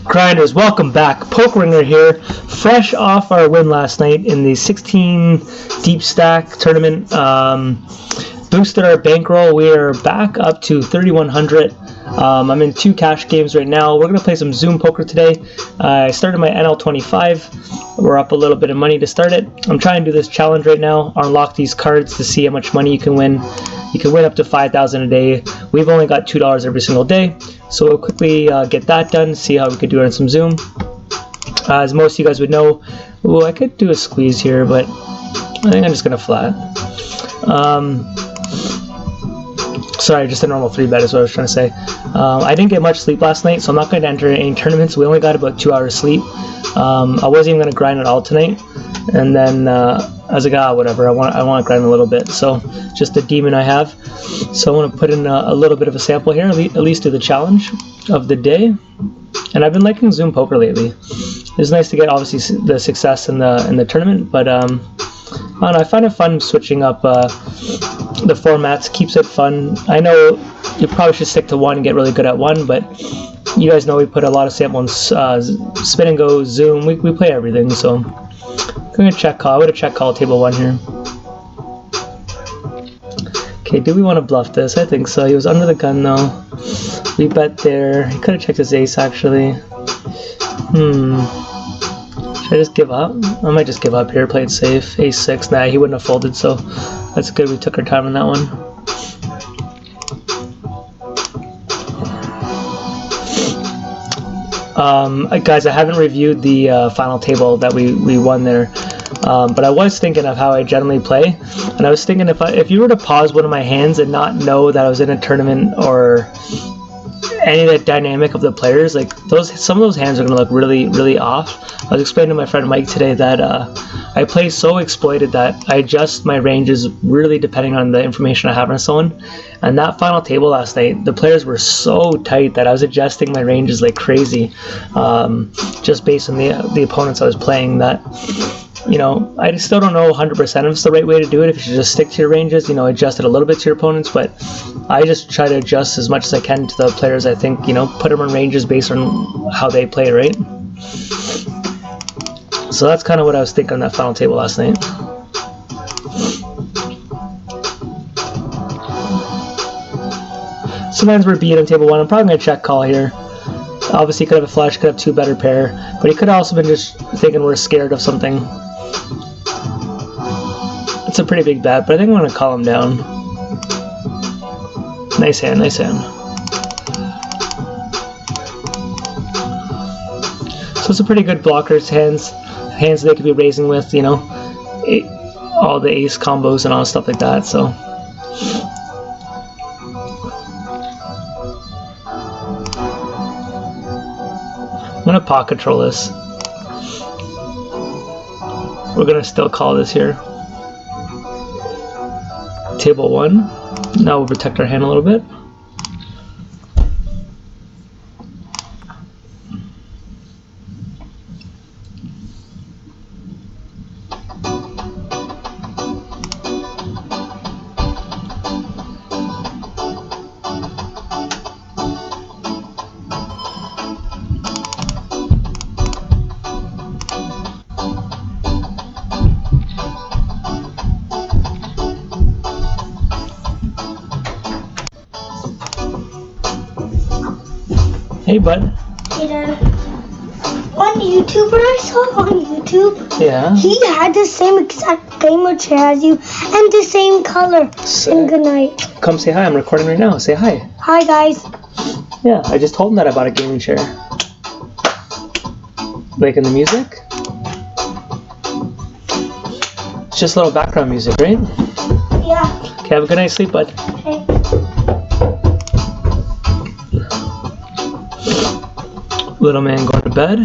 Grinders, welcome back. Pokeringer here, fresh off our win last night in the 16 deep stack tournament. Boosted our bankroll. We are back up to 3,100. I'm in 2 cash games right now. We're going to play some Zoom Poker today. I started my NL25. We're up a little bit of money to start it. I'm trying to do this challenge right now. Unlock these cards to see how much money you can win. You can win up to 5,000 a day. We've only got $2 every single day. So we'll quickly get that done, see how we could do it on some Zoom. As most of you guys would know, I could do a squeeze here, but I think I'm just going to flat. Sorry, just a normal 3-bet is what I was trying to say. I didn't get much sleep last night, so I'm not going to enter any tournaments. We only got about 2 hours sleep. I wasn't even going to grind at all tonight. And then I was like, whatever, I want to grind a little bit. So just a demon I have. So I want to put in a little bit of a sample here, at least do the challenge of the day. And I've been liking Zoom Poker lately. It's nice to get obviously the success in the tournament, but I don't know, I find it fun switching up the formats, keeps it fun. I know you probably should stick to one and get really good at one, but you guys know we put a lot of sample in spin and go, Zoom, we play everything, so I'm going to check call. I would have check call table 1 here. Okay, do we want to bluff this? I think so. He was under the gun though. We bet there. He could have checked his ace actually. Should I just give up? I might just give up here, play it safe. Ace 6, nah, he wouldn't have folded, so that's good. We took our time on that one. Guys, I haven't reviewed the final table that we won there, but I was thinking of how I generally play, and I was thinking if you were to pause one of my hands and not know that I was in a tournament or any of the dynamic of the players, like some of those hands are going to look really off. I was explaining to my friend Mike today that I play so exploited that I adjust my ranges really depending on the information I have on someone. And that final table last night, the players were so tight that I was adjusting my ranges like crazy, just based on the opponents I was playing. That, you know, I still don't know 100% if it's the right way to do it. If you should just stick to your ranges, you know, adjust it a little bit to your opponents, but I just try to adjust as much as I can to the players I think, you know, put them in ranges based on how they play, right? So that's kind of what I was thinking on that final table last night. Sometimes we're beat on table 1. I'm probably going to check call here. Obviously, he could have a flush, could have 2 better pair, but he could have also been just thinking we're scared of something. It's a pretty big bet, but I think I'm going to call him down. Nice hand, nice hand. So it's a pretty good blockers, hands they could be raising with, you know, all the ace combos and all stuff like that, so. I'm going to pot control this. We're going to still call this here. Table 1. Now we'll protect our hand a little bit. Hey, bud. Hey, Dad. One YouTuber I saw on YouTube, yeah, he had the same exact gamer chair as you and the same color. And good night. Come say hi. I'm recording right now. Say hi. Hi, guys. Yeah, I just told him that I bought a gaming chair. Liking the music? It's just a little background music, right? Yeah. Okay, have a good night's sleep, bud. Okay. Little man going to bed.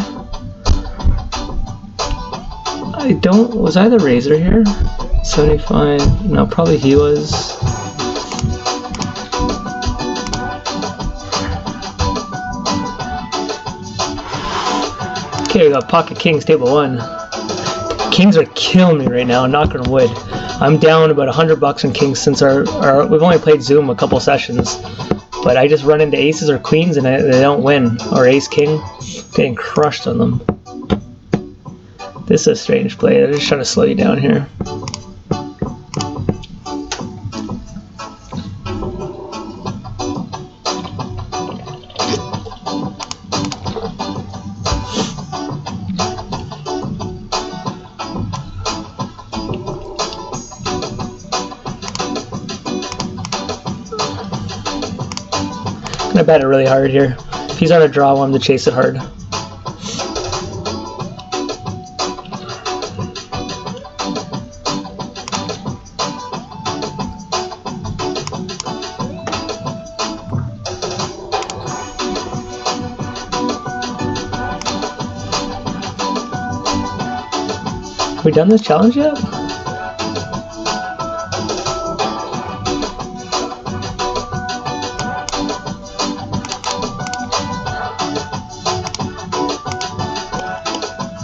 Was I the raiser here? 75, no, probably he was. Okay, we got pocket kings, table 1. Kings are killing me right now, knocking on wood. I'm down about $100 on kings since we've only played Zoom a couple sessions. but I just run into aces or queens and they don't win, or ace king, getting crushed on them. This is a strange play. I'm just trying to slow you down here. I'm gonna bet it really hard here. If he's on a draw, I want him to chase it hard. Have we done this challenge yet?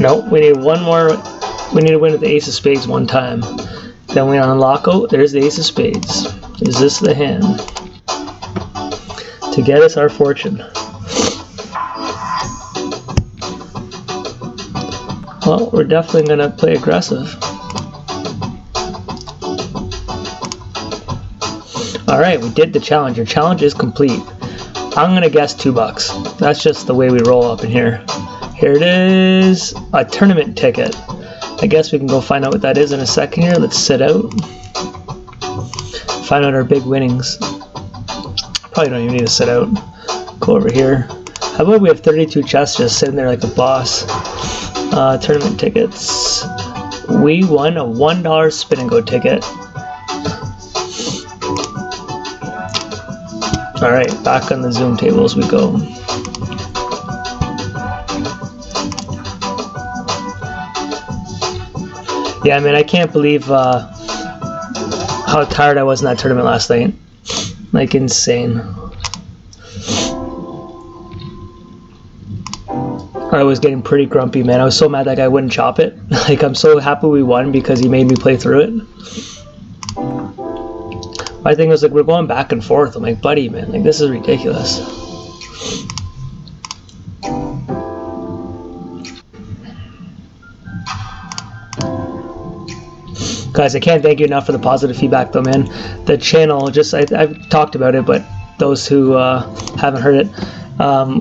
Nope, we need one more. We need to win with the ace of spades one time. Then we unlock. Oh, there's the ace of spades. Is this the hand to get us our fortune? Well, we're definitely gonna play aggressive. All right, we did the challenge. Your challenge is complete. I'm gonna guess $2. That's just the way we roll up in here. Here it is, a tournament ticket. I guess we can go find out what that is in a second here. Let's sit out. Find out our big winnings. Probably don't even need to sit out. Go over here. How about we have 32 chests just sitting there like a boss. Tournament tickets. We won a $1 spin and go ticket. Alright, back on the Zoom table as we go. Yeah, I mean, I can't believe how tired I was in that tournament last night. Like, insane. I was getting pretty grumpy, man. I was so mad that guy wouldn't chop it. Like, I'm so happy we won because he made me play through it. My thing was, like, we're going back and forth. I'm like, buddy, man, like, this is ridiculous. Guys, I can't thank you enough for the positive feedback though, man. The channel, just I've talked about it, but those who haven't heard it,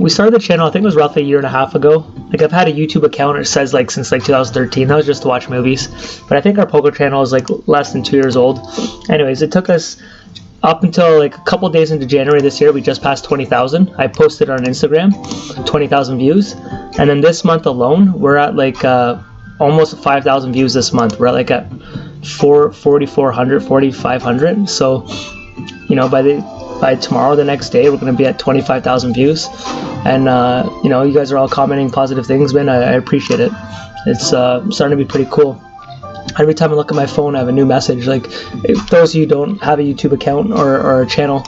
we started the channel, I think it was roughly a year and a half ago. Like, I've had a YouTube account, it says like since like 2013. That was just to watch movies. But I think our poker channel is like less than 2 years old. Anyways, it took us up until like a couple days into January this year. We just passed 20,000. I posted on Instagram, 20,000 views. And then this month alone, we're at like almost 5,000 views this month. We're at like at 4,400, 4,500. So, you know, by tomorrow, the next day, we're going to be at 25,000 views. And, you know, you guys are all commenting positive things, man. I appreciate it. It's starting to be pretty cool. Every time I look at my phone, I have a new message. Like, if those of you who don't have a YouTube account or a channel,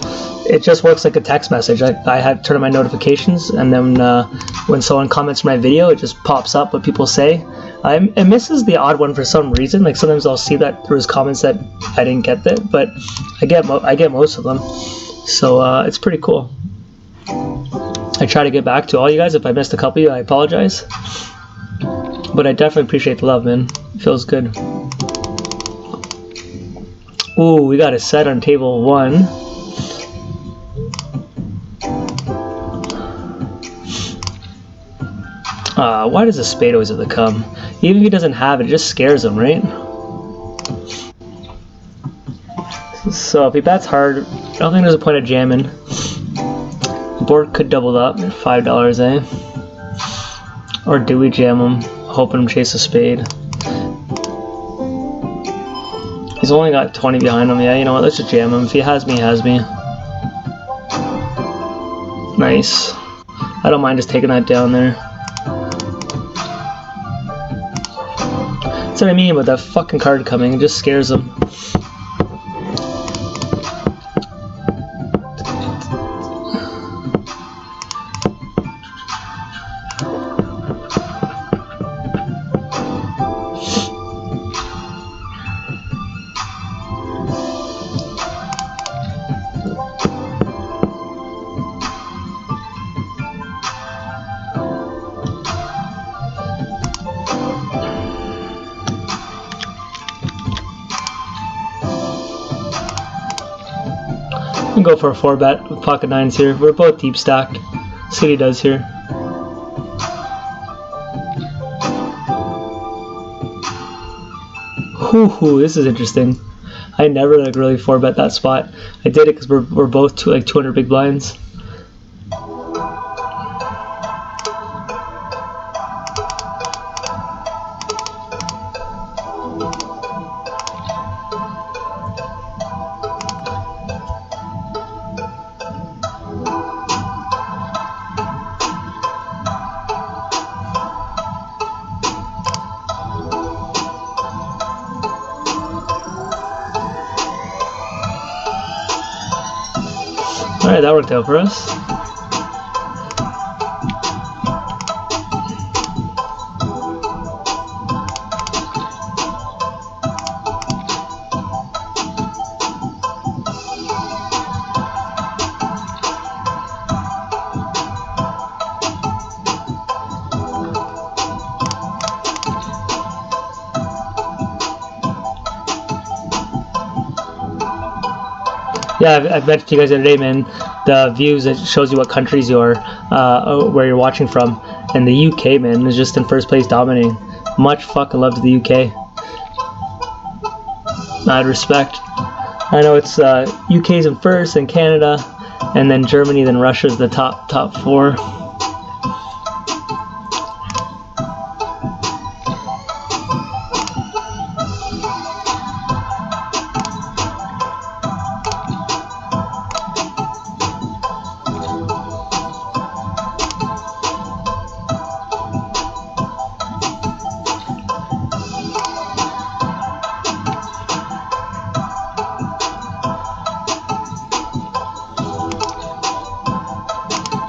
it just works like a text message. I have to turn on my notifications, and then when someone comments my video, it just pops up what people say. It misses the odd one for some reason. Like, sometimes I'll see that there was comments that I didn't get that, but I get most of them. So it's pretty cool. I try to get back to all you guys. If I missed a couple of you, I apologize. But I definitely appreciate the love, man. It feels good. Ooh, we got a set on table 1. Why does a spade always have to come? Even if he doesn't have it, it just scares him, right? So if he bets hard, I don't think there's a point of jamming. The board could double up at $5, eh? Or do we jam him, hoping him chase a spade? He's only got 20 behind him. Yeah, you know what? Let's just jam him. If he has me, he has me. Nice. I don't mind just taking that down there. That's what I mean about that fucking card coming. It just scares him. can go for a 4-bet with pocket nines here. We're both deep stacked. See what he does here. Whoo, this is interesting. I never like really 4-bet that spot. I did it because we're both 200 big blinds. Alright, that worked out for us. Yeah, I've mentioned to you guys the other day, man, the views, it shows you what countries you are, where you're watching from. And the UK, man, is just in first place dominating. Much fucking love to the UK. Mad respect. I know it's UK's in first, and Canada, and then Germany, then Russia's the top 4.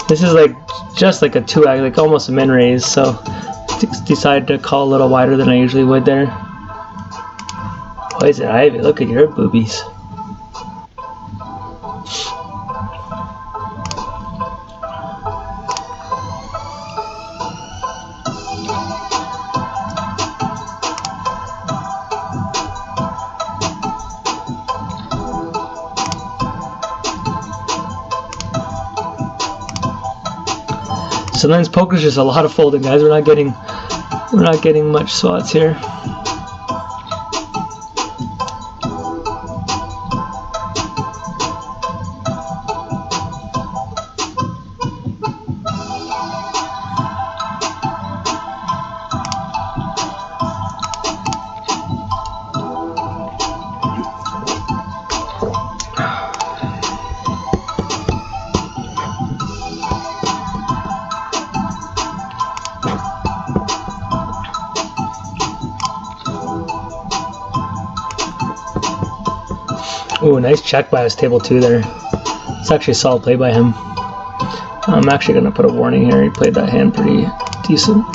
This is like just like a 2x, like almost a min raise, so decided to call a little wider than I usually would there. Poison Ivy, look at your boobies. Sometimes poker's just a lot of folding, guys. We're not getting much spots here. Ooh, nice check by his table 2 there. It's actually a solid play by him. I'm actually going to put a warning here. He played that hand pretty decent.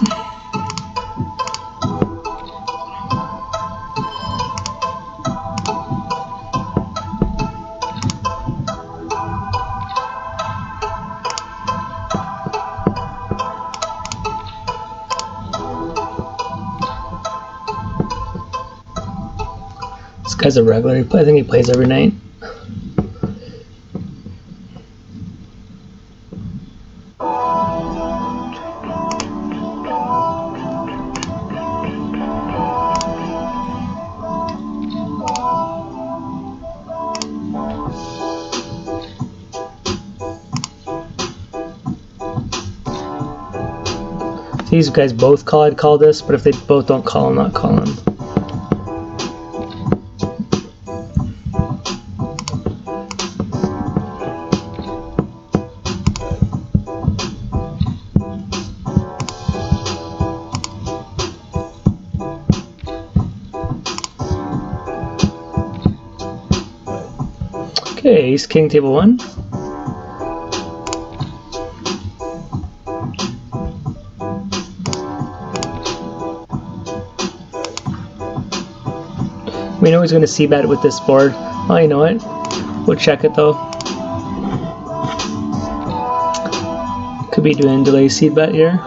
This guy's a regular. I think he plays every night. If these guys both call, I'd call this, but if they both don't call, I'm not calling. Okay, ace king table 1. We know he's going to c-bet with this board. Oh, you know what? We'll check it though. Could be doing delay c-bet here.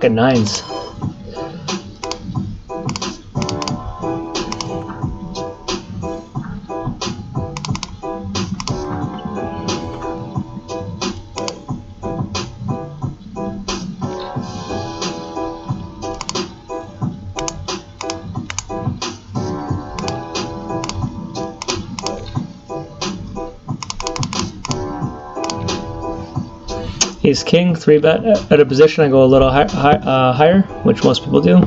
pocket nines. Ace king, 3-bet at a position. I go a little higher, which most people do.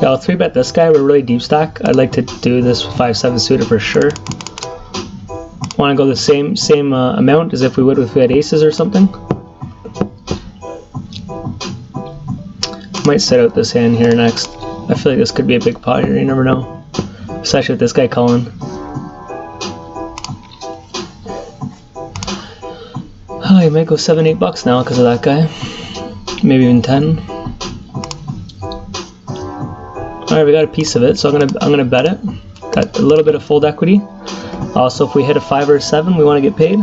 I'll 3-bet this guy. We're really deep stack. I'd like to do this 5-7 suited for sure. Want to go the same amount as if we would if we had aces or something. Might set out this hand here next. I feel like this could be a big pot here. You never know, especially with this guy calling. Oh, you might go $7-8 now because of that guy. Maybe even 10. Alright, we got a piece of it, so I'm gonna bet it. Got a little bit of fold equity. Also, if we hit a 5 or a 7, we want to get paid.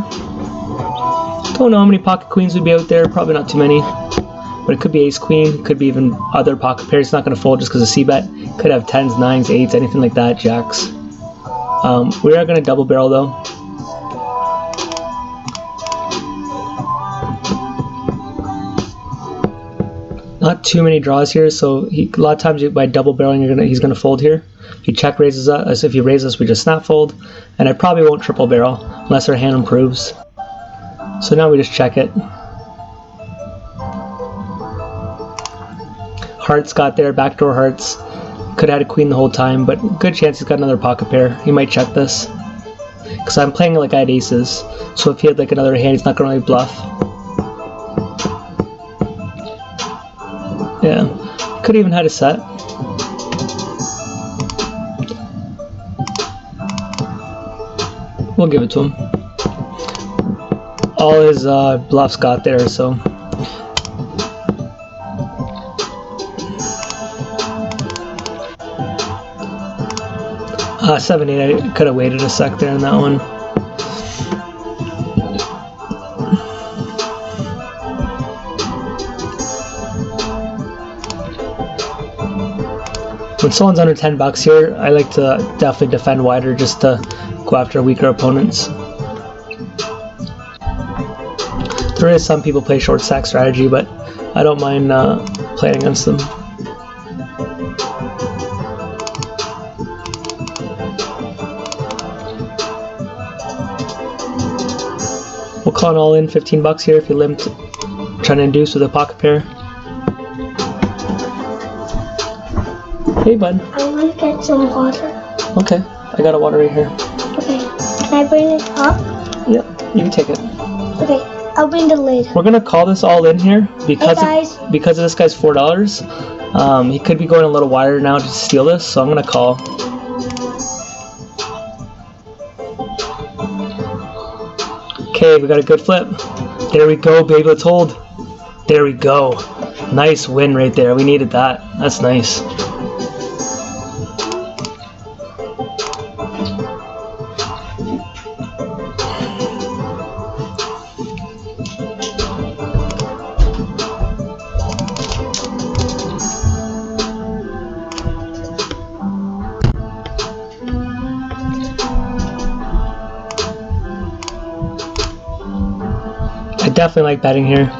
Don't know how many pocket queens would be out there. Probably not too many. But it could be ace queen. Could be even other pocket pairs. It's not gonna fold just because of c-bet. Could have 10s, 9s, 8s, anything like that. Jacks. We are gonna double barrel though. Not too many draws here, so a lot of times by double barreling, he's gonna fold here. If he check raises us, if he raises us, we just snap fold, and I probably won't triple barrel unless our hand improves. So now we just check it. Hearts got there, backdoor hearts. Could have had a queen the whole time, but good chance he's got another pocket pair. He might check this, because I'm playing it like I had aces. So if he had like another hand, he's not gonna really bluff. Yeah, could even had a set. We'll give it to him. All his bluffs got there, so. 7-8, I could have waited a sec there in that one. When someone's under $10 here, I like to definitely defend wider just to go after weaker opponents. There is some people play short stack strategy, but I don't mind playing against them. We'll call it all in, $15 here if you limit trying to induce with a pocket pair. Hey, bud. I want to get some water. Okay, I got a water right here. Okay, can I bring it up? Yep, you can take it. Okay, I'll bring the lid. We're gonna call this all in here because of this guy's $4. He could be going a little wider now to steal this, so I'm gonna call. Okay, we got a good flip. There we go, baby. Let's hold. There we go. Nice win right there. We needed that. That's nice. I definitely like betting here.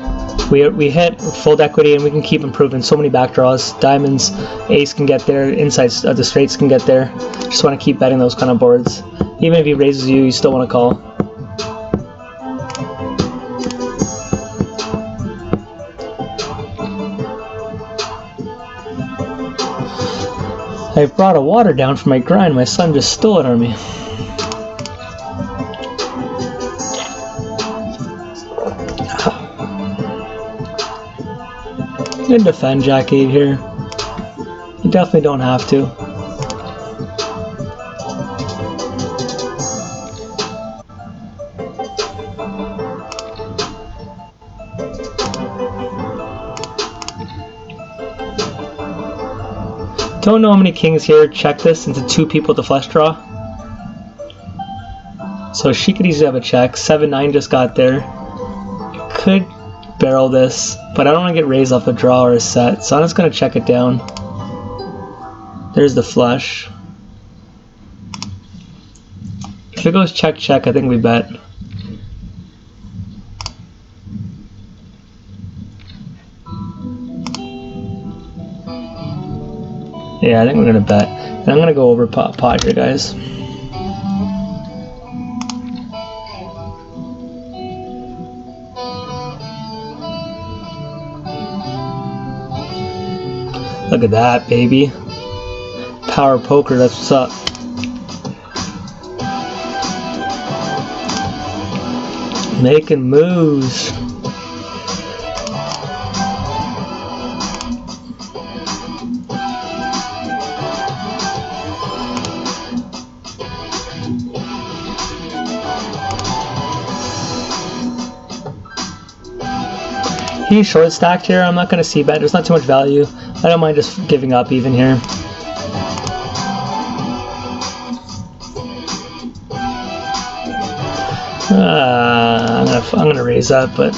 We hit fold equity and we can keep improving. So many back draws. Diamonds, ace can get there. Insides, the straights can get there. Just want to keep betting those kind of boards. Even if he raises you, you still want to call. I brought a water down for my grind. My son just stole it on me. I'm gonna defend Jack 8 here. You definitely don't have to. Don't know how many kings here. Check this into 2 people to flush draw. So she could easily have a check. 7-9 just got there. Could barrel this, but I don't want to get raised off a draw or a set, so I'm just going to check it down. There's the flush. If it goes check check, I think we bet. Yeah, I think we're going to bet. And I'm going to go over pot here, guys. Look at that, baby. Power poker, that's what's up. Making moves. He's short stacked here. I'm not going to see bet. There's not too much value. I don't mind just giving up even here. I'm gonna raise that, but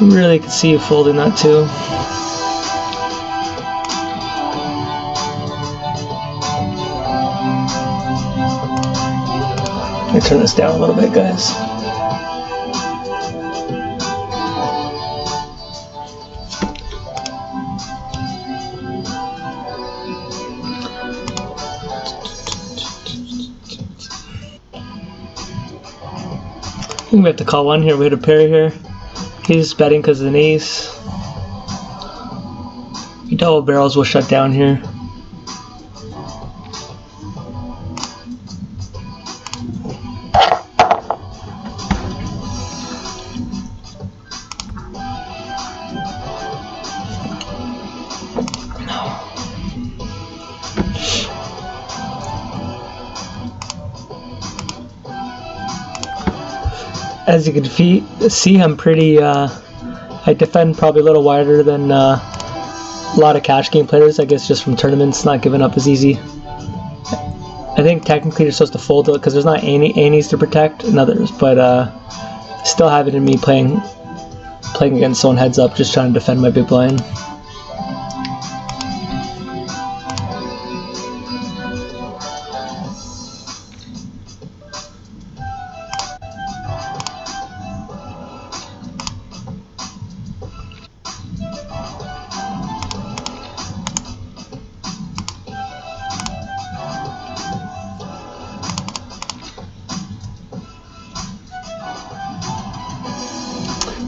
really could see you folding that too. Let me turn this down a little bit, guys. I think we have to call one here. We hit a pair here. He's betting because of an ace. Double barrels will shut down here. As you can see, I'm pretty, I defend probably a little wider than a lot of cash game players, I guess just from tournaments, not giving up as easy. I think technically you're supposed to fold it because there's not aces to protect and others, but still have it in me playing against someone heads up, just trying to defend my big blind.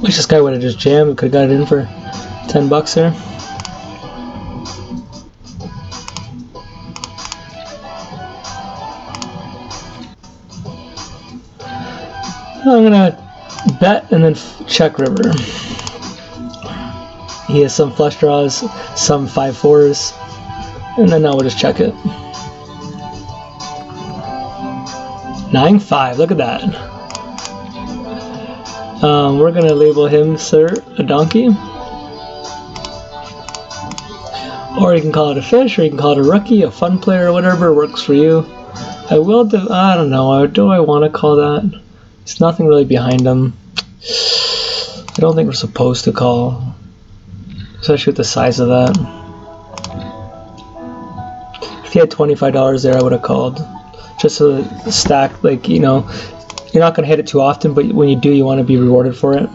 Wish this guy would have just jammed. We could have got it in for 10 bucks there. I'm gonna bet and then check river. He has some flush draws, some 5-4s, and then now we'll just check it. 9-5. Look at that. We're gonna label him, sir, a donkey. Or you can call it a fish, or you can call it a rookie, a fun player, whatever works for you. I don't know, do I want to call that? There's nothing really behind him. I don't think we're supposed to call, especially with the size of that. If he had $25 there, I would have called. Just so the stack, like, you know, you're not going to hit it too often, but when you do, you want to be rewarded for it.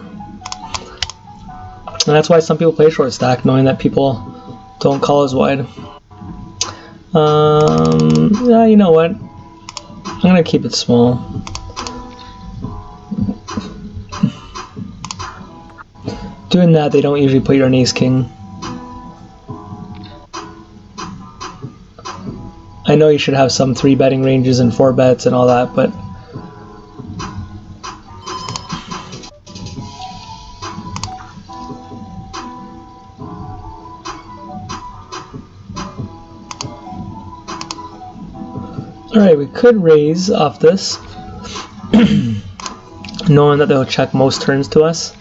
And that's why some people play short stack, knowing that people don't call as wide. Yeah, you know what? I'm going to keep it small. Doing that, they don't usually put your ace king. I know you should have some 3 betting ranges and 4 bets and all that, but Alright, we could raise off this, knowing that they'll check most turns to us.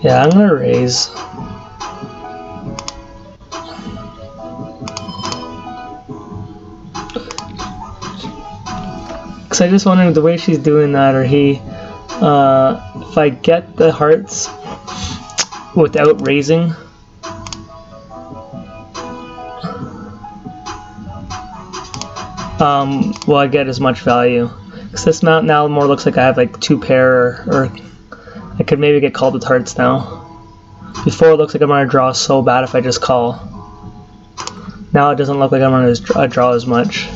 Yeah, I'm gonna raise. Cause I just wondering the way she's doing that, or he, if I get the hearts without raising, will I get as much value? Cause this mount now more looks like I have like 2 pair, or I could maybe get called with hearts now. Before it looks like I'm gonna draw so bad if I just call. Now it doesn't look like I'm gonna draw as much.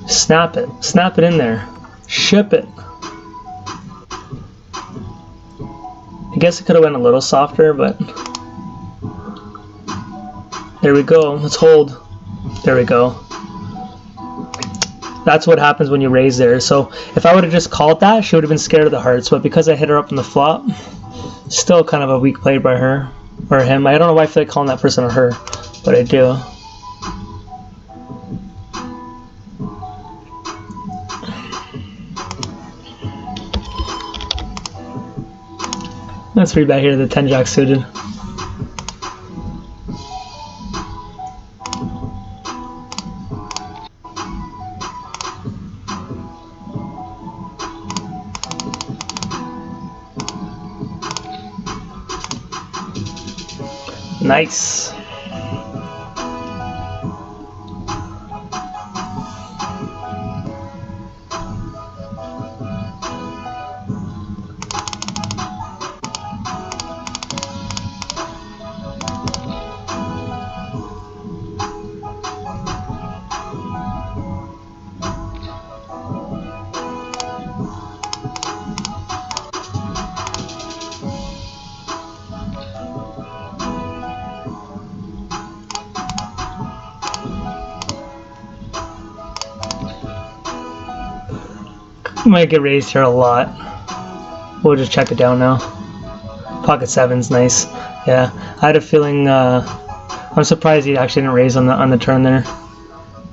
Snap it in there. Ship it. I guess it could have went a little softer, but there we go. Let's hold. There we go. That's what happens when you raise there. So if I would have just called that, she would have been scared of the hearts, but because I hit her up in the flop, still kind of a weak play by her, or him. I don't know why I feel like calling that person or her, but I do. Let's read back here the 10 jack suited. Nice. Might get raised here a lot. We'll just check it down now. Pocket 7's nice. Yeah, I had a feeling. I'm surprised he actually didn't raise on the turn there,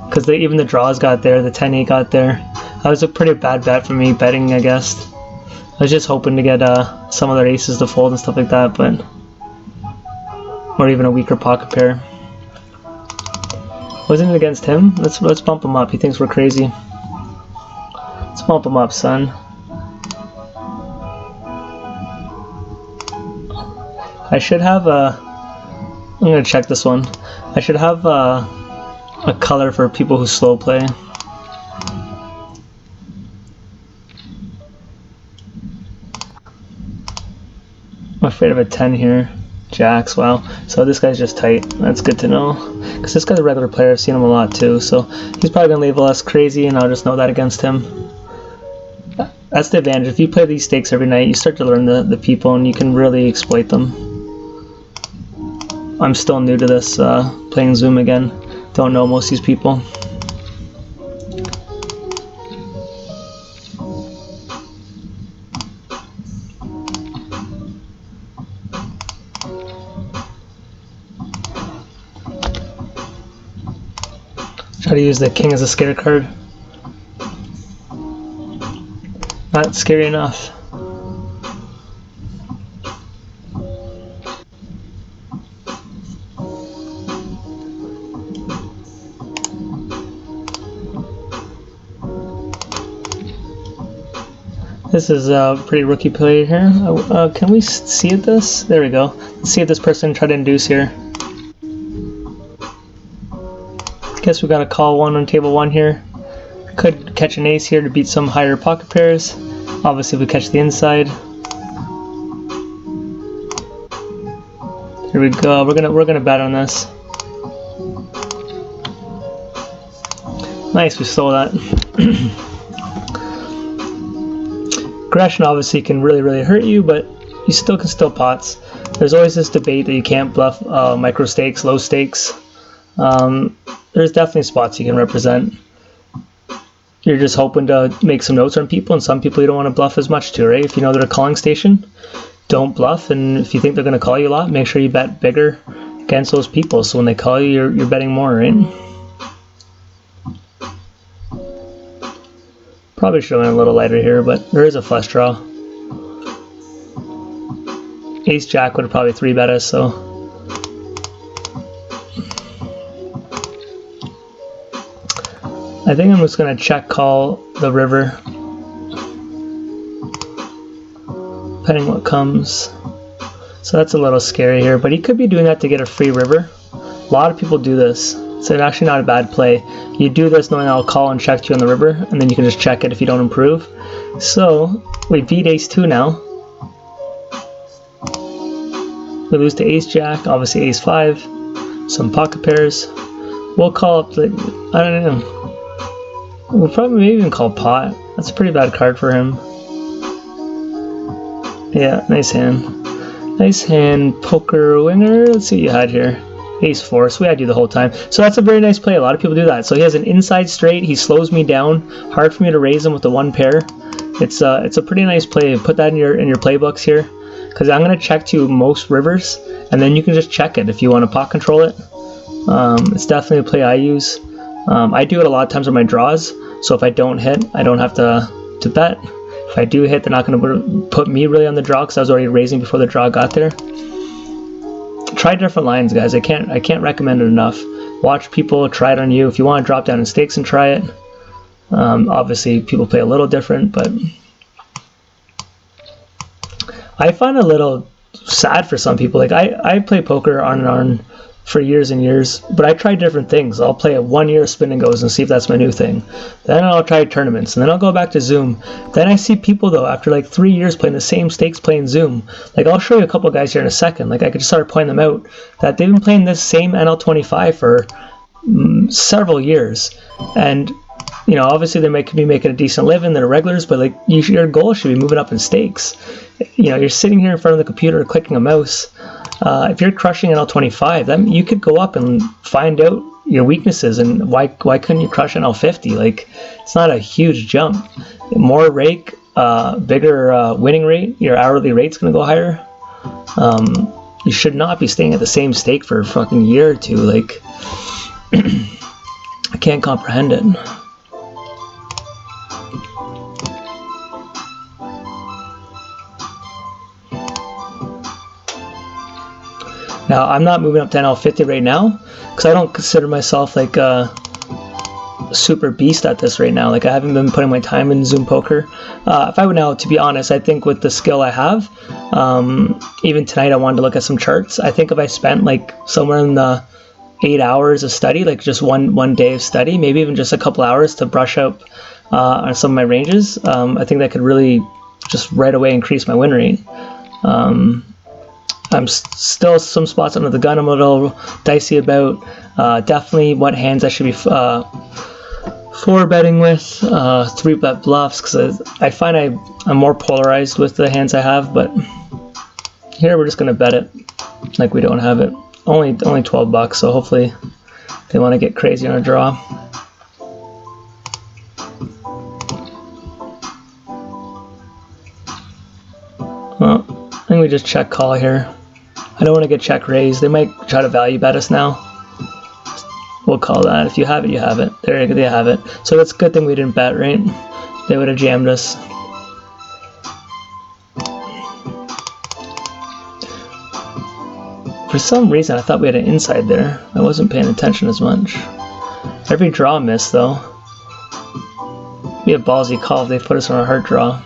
because even the draws got there. The 10-8 got there. That was a pretty bad bet for me betting, I guess. I was just hoping to get some other aces to fold and stuff like that, but or even a weaker pocket pair. Wasn't it against him? Let's bump him up. He thinks we're crazy. Let's bump him up, son. I should have I'm gonna check this one. I should have a color for people who slow play. I'm afraid of a 10 here. Jacks, wow. So this guy's just tight. That's good to know. Because this guy's a regular player. I've seen him a lot too. So he's probably gonna label us crazy, and I'll just know that against him. That's the advantage. If you play these stakes every night, you start to learn the people, and you can really exploit them. I'm still new to this, playing Zoom again. Don't know most of these people. Try to use the king as a scare card. Not scary enough. This is a pretty rookie play here. Can we see at this? There we go. Let's see if this person tried to induce here. Guess we got a call one on table 1 here. Could catch an ace here to beat some higher pocket pairs. Obviously, if we catch the inside. Here we go. We're gonna bet on this. Nice, we stole that. Aggression obviously can really hurt you, but you still can still pots. There's always this debate that you can't bluff micro stakes, low stakes. There's definitely spots you can represent. you're just hoping to make some notes on people, and some people you don't want to bluff as much to, right? If you know they're a calling station, don't bluff, and if you think they're going to call you a lot, make sure you bet bigger against those people, so when they call you, you're betting more, right? Probably should have went a little lighter here, but there is a flush draw. Ace Jack would have probably 3-bet us, so. I think I'm just going to check call the river, depending what comes. So that's a little scary here, but he could be doing that to get a free river. A lot of people do this. It's actually not a bad play. You do this knowing I'll call and check you on the river, and then you can just check it if you don't improve. So we beat ace 2 now. We lose to ace jack, obviously ace 5, some pocket pairs. We'll call up the, I don't know. We'll probably maybe even call pot. That's a pretty bad card for him. Yeah, nice hand. Nice hand, poker winner. Let's see what you had here. Ace 4, so we had you the whole time. So that's a very nice play. A lot of people do that. So he has an inside straight. He slows me down. Hard for me to raise him with the 1 pair. It's a pretty nice play. Put that in your playbooks here, because I'm gonna check to most rivers, and then you can just check it if you want to pot control it. It's definitely a play I use. I do it a lot of times on my draws. So if I don't hit, I don't have to bet. If I do hit, they're not going to put me really on the draw because I was already raising before the draw got there. Try different lines, guys. I can't recommend it enough. Watch people, try it on you. If you want to drop down in stakes and try it. Obviously, people play a little different, but I find it a little sad for some people. Like I play poker on and on for years and years, but I try different things. I'll play a 1 year spin and goes and see if that's my new thing. Then I'll try tournaments, and then I'll go back to Zoom. Then I see people though after like 3 years playing the same stakes playing Zoom. Like I'll show you a couple guys here in a second. Like I could just start pointing them out that they've been playing this same NL25 for several years, and you know, obviously they could be making a decent living. They're regulars, but like your goal should be moving up in stakes. You know, you're sitting here in front of the computer clicking a mouse. If you're crushing NL25, then you could go up and find out your weaknesses, and why couldn't you crush NL50? Like, it's not a huge jump. More rake, bigger winning rate, your hourly rate's gonna go higher. You should not be staying at the same stake for a fucking year or two. Like, I can't comprehend it. Now, I'm not moving up to NL50 right now because I don't consider myself like a super beast at this right now. Like, I haven't been putting my time in Zoom Poker. If I would now, to be honest, I think with the skill I have, even tonight I wanted to look at some charts. I think if I spent like somewhere in the 8 hours of study, like just one day of study, maybe even just a couple hours to brush up on some of my ranges, I think that could really just right away increase my win rate. I'm still some spots under the gun I'm a little dicey about. Definitely what hands I should be 4-betting with, 3-bet bluffs, because I find I'm more polarized with the hands I have, but here we're just going to bet it like we don't have it. Only $12, so hopefully they want to get crazy on a draw. Well, I think we just check call here. I don't want to get check raised. They might try to value bet us now. We'll call that. If you have it, you have it. There they have it. So that's a good thing we didn't bet, right? They would have jammed us. For some reason, I thought we had an inside there. I wasn't paying attention as much. Every draw missed, though. Be a ballsy call if they put us on a hard draw.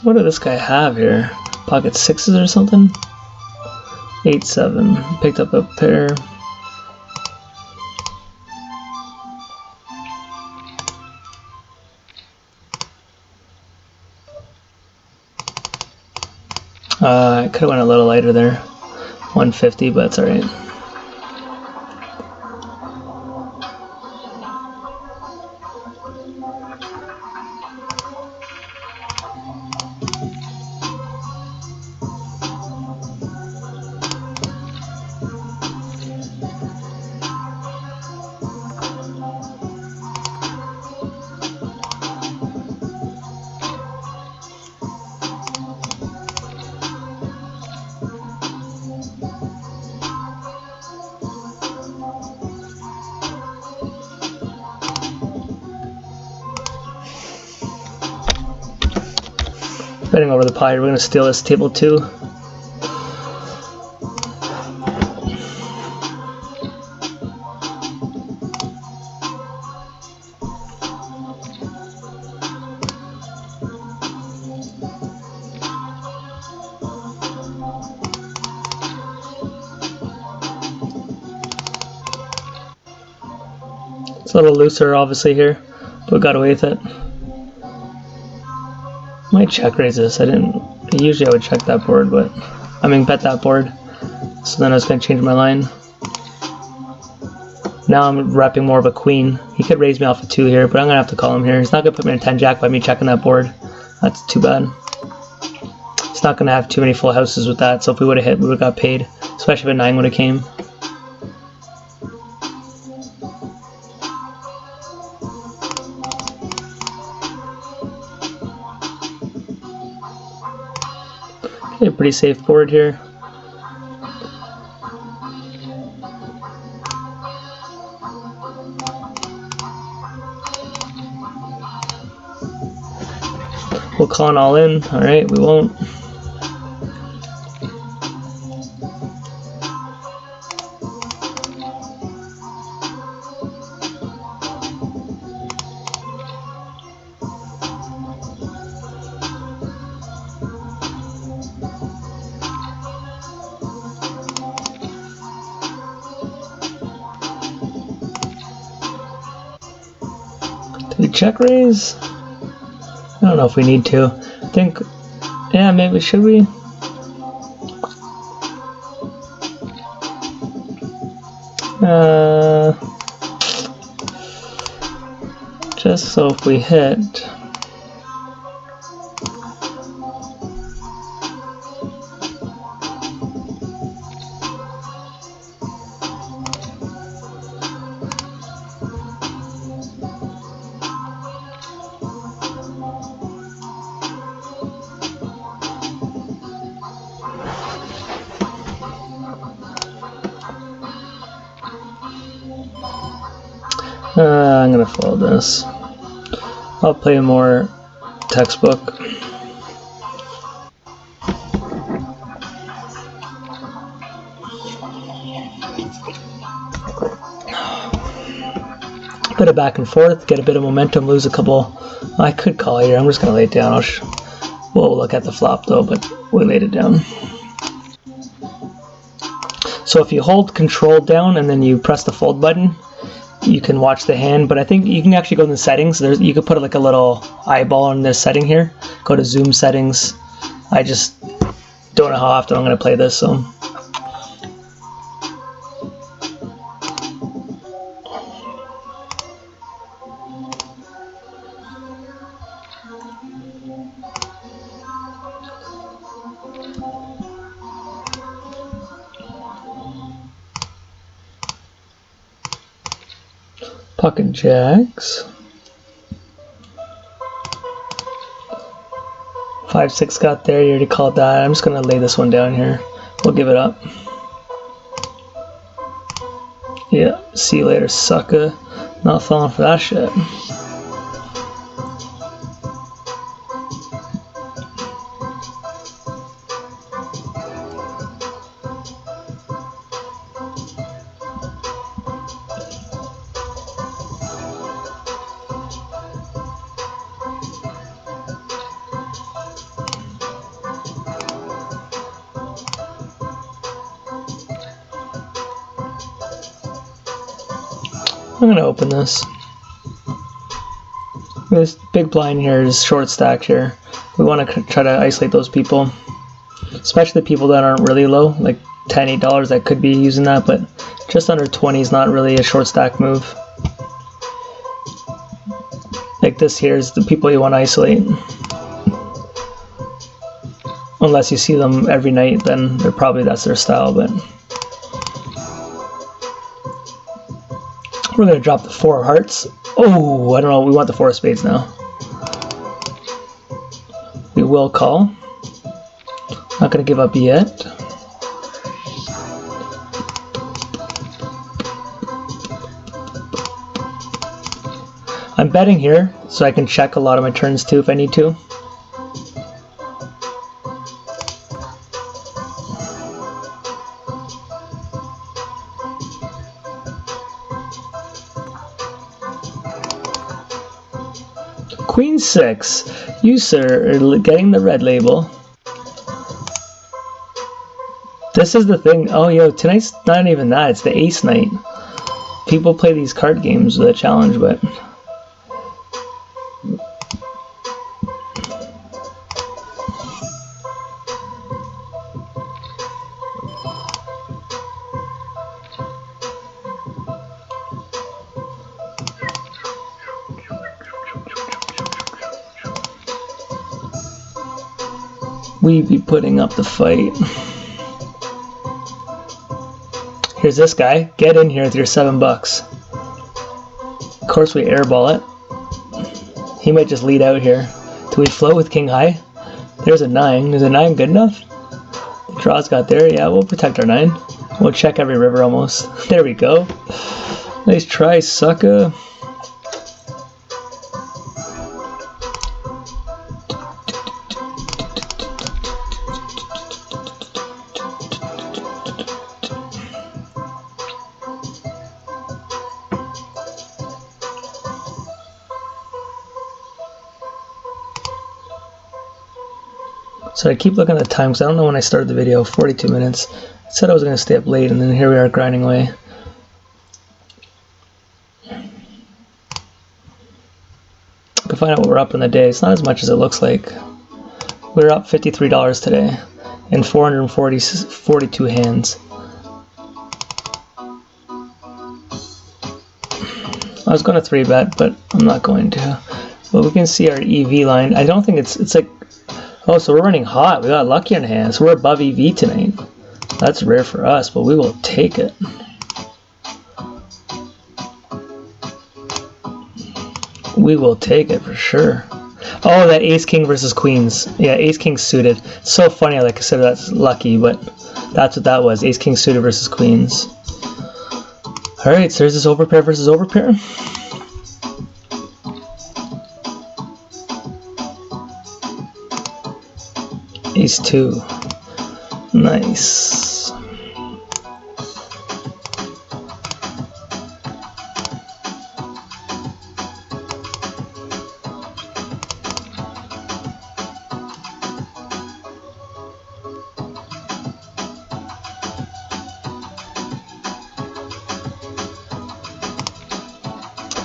What did this guy have here? Pocket 6s or something? 8-7. Picked up a pair. I could have went a little lighter there. 150, but it's alright. Betting over the pie, we're going to steal this table too. It's a little looser obviously here, but got away with it. Might check raise this. Usually I would check that board, but bet that board. So then I was going to change my line. Now I'm repping more of a queen. He could raise me off a 2 here, but I'm going to have to call him here. He's not going to put me in 10 jack by me checking that board. That's too bad. It's not going to have too many full houses with that, so if we would have hit, we would have got paid. Especially if a 9 would have came. Okay, pretty safe board here. We'll call an all in. Alright, we won't. Did we check raise? I don't know if we need to. I think, yeah, maybe should we? Just so if we hit. I'm gonna follow this. I'll play more textbook. Bit of back and forth, get a bit of momentum, lose a couple. I could call here. I'm just gonna lay it down. We'll look at the flop though, but we laid it down. So if you hold control down and then you press the fold button, you can watch the hand, but I think you can actually go in the settings. You could put like a little eyeball on this setting here. Go to zoom settings. I just don't know how often I'm going to play this, so. Pocket jacks. 5-6 got there, you already called that. I'm just gonna lay this one down here. We'll give it up. Yeah, see you later, sucker. Not falling for that shit. gonna open this. This big blind here is short stacked here. We want to try to isolate those people, especially the people that aren't really low, like $10, $8 that could be using that, but just under 20 is not really a short stack move. Like this here is the people you want to isolate. Unless you see them every night, then they're probably, that's their style, but we're going to drop the 4 of hearts. Oh, I don't know, we want the 4 of spades now. We will call. Not going to give up yet. I'm betting here, so I can check a lot of my turns too if I need to. Queen 6, you sir are getting the red label. This is the thing. Oh yo, tonight's not even that, it's the ace night. People play these card games with a challenge, but we be putting up the fight. Here's this guy. Get in here with your $7. Of course we airball it. He might just lead out here. Do we float with king high? There's a 9. Is a 9 good enough? The draw's got there. Yeah, we'll protect our 9. We'll check every river almost. There we go. Nice try, sucker. So I keep looking at the time because I don't know when I started the video. 42 minutes. I said I was going to stay up late, and then here we are grinding away. I can find out what we're up in the day. It's not as much as it looks like. We're up $53 today in 442 hands. I was going to 3-bet, but I'm not going to. But we can see our EV line. I don't think it's like... Oh, so we're running hot. We got lucky in hand. So we're above EV tonight. That's rare for us, but we will take it. We will take it for sure. Oh, that ace king versus queens. Yeah, ace king suited. It's so funny I consider that's lucky, but that's what that was. Ace king suited versus queens. Alright, so there's this overpair versus overpair. Ace 2. Nice.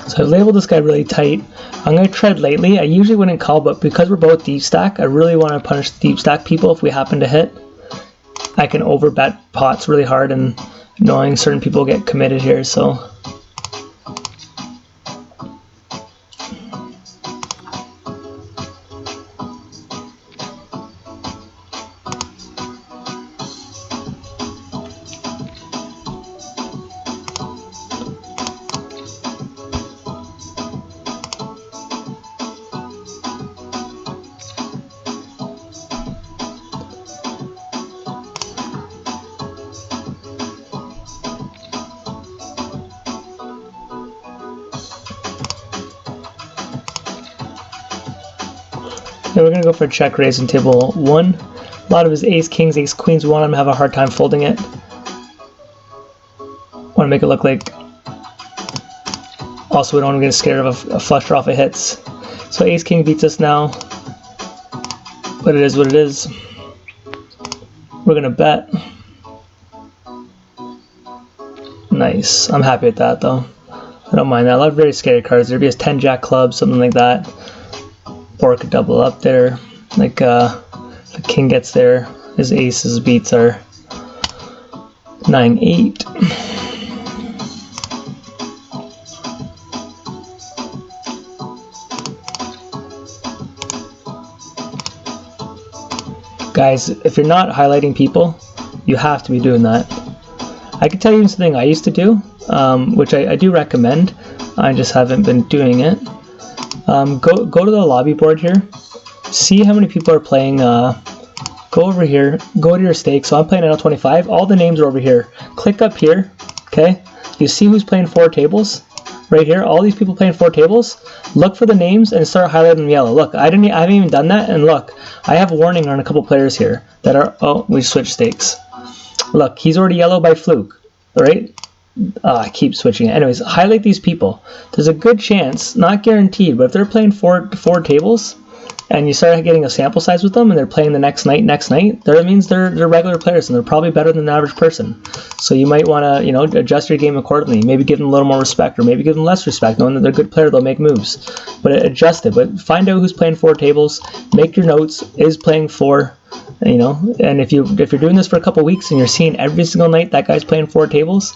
So I've labeled this guy really tight. I'm going to tread lightly. I usually wouldn't call, but because we're both deep stack, I really want to punish deep stack people if we happen to hit. I can overbet pots really hard, and knowing certain people get committed here, so... Yeah, we're going to go for a check raise in table 1. A lot of his ace kings, ace queens, we want him to have a hard time folding it. Want to make it look like... Also, we don't want to get scared of a flush draw if it hits. So ace king beats us now. But it is what it is. We're going to bet. Nice. I'm happy with that, though. I don't mind that. A lot of very scary cards. There'd be his 10 jack club, something like that. Or it could double up there. Like the king gets there. His aces beats are 9-8. Guys, if you're not highlighting people, you have to be doing that. I can tell you something I used to do, which I do recommend. I just haven't been doing it. Go to the lobby board here. See how many people are playing. Go over here. Go to your stake. So I'm playing at L25. All the names are over here. Click up here. Okay. You see who's playing 4 tables? Right here. All these people playing 4 tables. Look for the names and start highlighting them yellow. Look, I haven't even done that. And look, I have warning on a couple players here that are. Oh, we switched stakes. Look, he's already yellow by fluke. All right. I keep switching it. Anyways, highlight these people. There's a good chance, not guaranteed, but if they're playing four tables, and you start getting a sample size with them, and they're playing the next night, that means they're regular players, and they're probably better than the average person. So you might want to, you know, adjust your game accordingly. Maybe give them a little more respect, or maybe give them less respect, knowing that they're a good player, they'll make moves. But adjust it. But find out who's playing 4 tables. Make your notes. Is playing 4. You know, and if you're doing this for a couple weeks and you're seeing every single night that guy's playing 4 tables,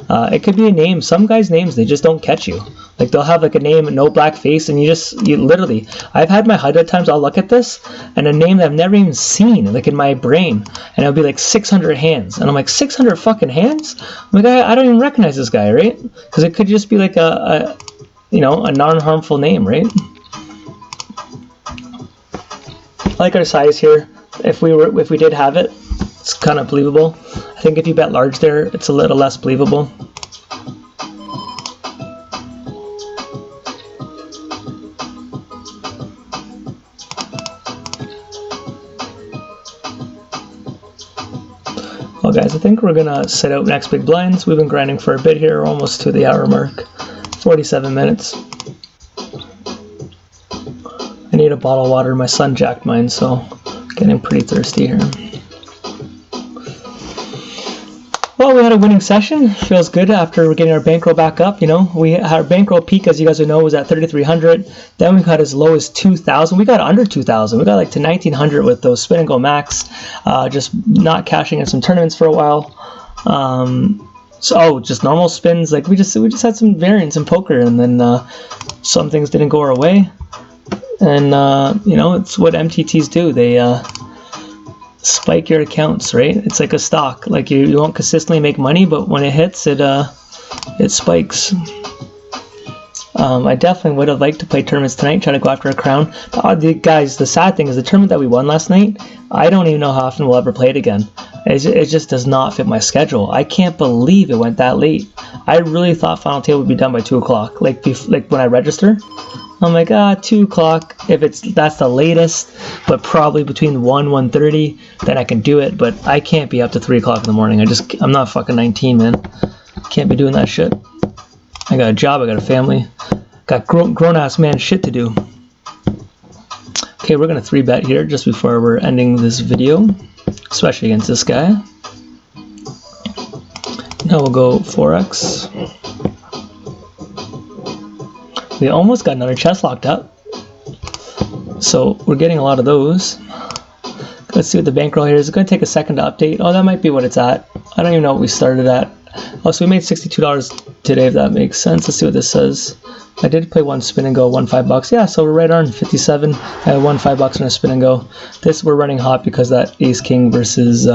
it could be a name. Some guys' names, they just don't catch you. Like they'll have like a name, no black face, and you literally, I've had my HUD at times, I'll look at this and a name that I've never even seen, like in my brain, and it'll be like 600 hands, and I'm like, 600 fucking hands? I'm like, I don't even recognize this guy, right? Because it could just be like a you know, a non-harmful name, right? I like our size here. If we did have it, it's kind of believable. I think if you bet large there, it's a little less believable. Well guys, I think we're gonna set out next big blinds. We've been grinding for a bit here, almost to the hour mark. 47 minutes. I need a bottle of water. My son jacked mine, so getting pretty thirsty here. Well, we had a winning session. Feels good after getting our bankroll back up. You know, we had our bankroll peak, as you guys would know, was at 3,300. Then we got as low as 2,000. We got under 2,000. We got like to 1,900 with those spin and go max. Just not cashing in some tournaments for a while. So just normal spins. Like we just had some variance in poker, and then some things didn't go our way. And you know, it's what MTTs do. They spike your accounts, right? It's like a stock. Like you won't consistently make money, but when it hits, it spikes. I definitely would have liked to play tournaments tonight, try to go after a crown. But, guys, the sad thing is the tournament that we won last night, I don't even know how often we'll ever play it again. It just does not fit my schedule. I can't believe it went that late. I really thought final table would be done by 2 o'clock. Like when I register, I'm like, 2 o'clock, if that's the latest, but probably between 1:30, then I can do it. But I can't be up to 3 o'clock in the morning. I'm not fucking 19, man. Can't be doing that shit. I got a job, I got a family, got grown-ass man shit to do. Okay, we're gonna 3-bet here just before we're ending this video, especially against this guy. Now we'll go 4x. We almost got another chest locked up, so we're getting a lot of those. Let's see what the bankroll here is. It's going to take a second to update. Oh, that might be what it's at. I don't even know what we started at. Oh, so we made $62 today, if that makes sense. Let's see what this says. I did play one spin and go, won $5. Yeah, so we're right on 57. I won $5 on a spin and go. We're running hot because that ace king versus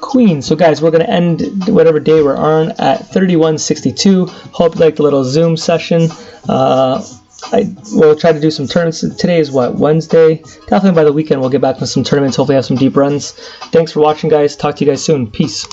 queen. So guys, we're going to end whatever day we're on at 31.62. Hope you liked the little Zoom session. I will try to do some tournaments. Today is what, Wednesday? Definitely by the weekend we'll get back to some tournaments. Hopefully have some deep runs. Thanks for watching, guys. Talk to you guys soon. Peace.